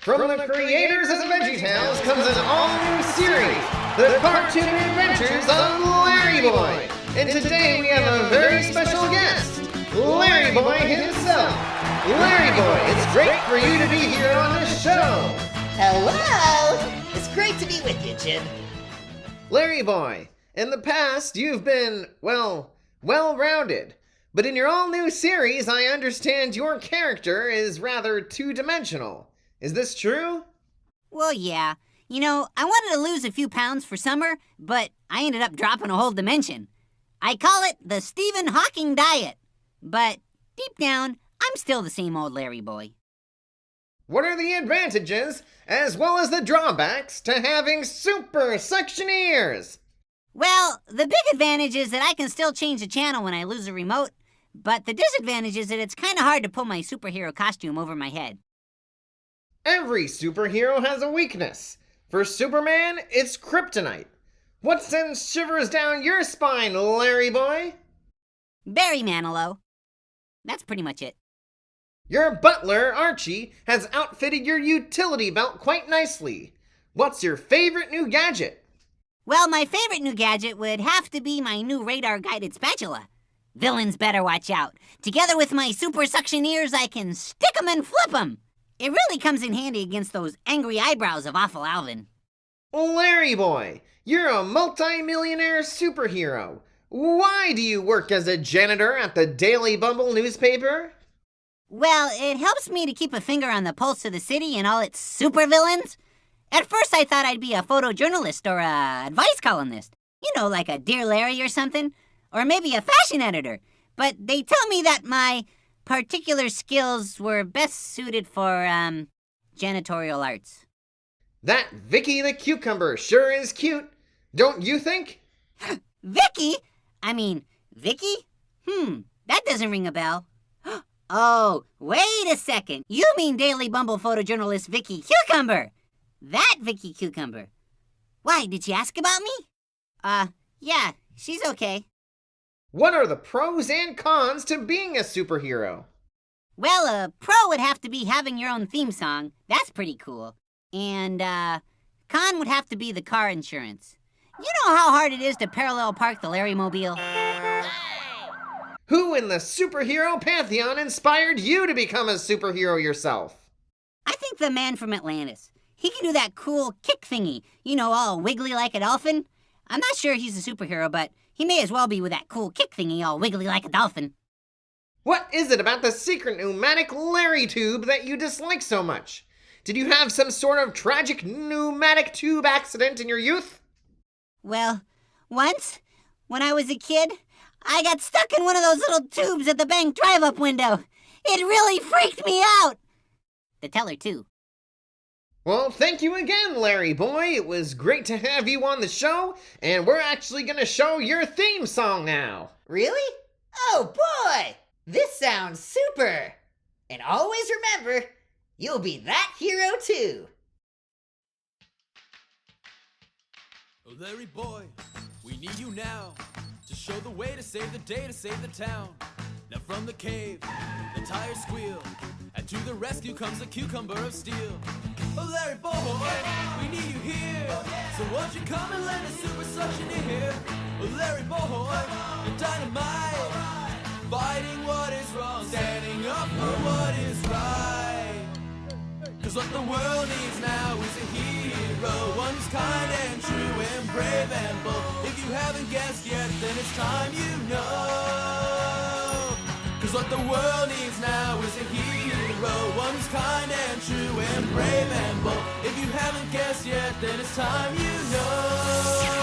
From the creators of VeggieTales comes an all-new series, The Cartoon Adventures of LarryBoy. And today we have a very special guest, LarryBoy himself. LarryBoy, it's great for you to be here on the show. Hello! It's great to be with you, Jim. LarryBoy, in the past you've been, well-rounded. But in your all-new series, I understand your character is rather two-dimensional. Is this true? Well, yeah. You know, I wanted to lose a few pounds for summer, but I ended up dropping a whole dimension. I call it the Stephen Hawking diet. But deep down, I'm still the same old LarryBoy. What are the advantages, as well as the drawbacks, to having super suction ears? Well, the big advantage is that I can still change the channel when I lose a remote, but the disadvantage is that it's kind of hard to pull my superhero costume over my head. Every superhero has a weakness. For Superman, it's kryptonite. What sends shivers down your spine, LarryBoy? Barry Manilow. That's pretty much it. Your butler, Archie, has outfitted your utility belt quite nicely. What's your favorite new gadget? Well, my favorite new gadget would have to be my new radar-guided spatula. Villains better watch out. Together with my super suction ears, I can stick 'em and flip 'em. It really comes in handy against those angry eyebrows of Awful Alvin. LarryBoy, you're a multi-millionaire superhero. Why do you work as a janitor at the Daily Bumble newspaper? Well, it helps me to keep a finger on the pulse of the city and all its supervillains. At first I thought I'd be a photojournalist or a advice columnist. You know, like a Dear Larry or something. Or maybe a fashion editor. But they tell me that my particular skills were best suited for, janitorial arts. That Vicky the Cucumber sure is cute, don't you think? Vicky? I mean, Vicky? That doesn't ring a bell. Oh, wait a second. You mean Daily Bumble photojournalist Vicky Cucumber. That Vicky Cucumber. Why, did she ask about me? Yeah, she's okay. What are the pros and cons to being a superhero? Well, a pro would have to be having your own theme song. That's pretty cool. And, con would have to be the car insurance. You know how hard it is to parallel park the Larrymobile? Who in the superhero pantheon inspired you to become a superhero yourself? I think the man from Atlantis. He can do that cool kick thingy, you know, all wiggly like a dolphin. I'm not sure he's a superhero, but he may as well be with that cool kick thingy all wiggly like a dolphin. What is it about the secret pneumatic Larry tube that you dislike so much? Did you have some sort of tragic pneumatic tube accident in your youth? Well, once, when I was a kid, I got stuck in one of those little tubes at the bank drive-up window. It really freaked me out. The teller, too. Well, thank you again, LarryBoy. It was great to have you on the show, and we're actually going to show your theme song now. Really? Oh boy! This sounds super! And always remember, you'll be that hero too! Oh, LarryBoy, we need you now to show the way to save the day, to save the town. Now from the cave, the tires squeal, and to the rescue comes the cucumber of steel. Oh, LarryBoy, we need you here. So won't you come and lend a super suction ear? Oh, LarryBoy, you're dynamite, fighting what is wrong, standing up for what is right. Cause what the world needs now is a hero, one who's kind and true and brave and bold. If you haven't guessed yet, then it's time you know. Cause what the world needs now is a hero, one who's kind and true and brave and bold. If you haven't guessed yet, then it's time you know.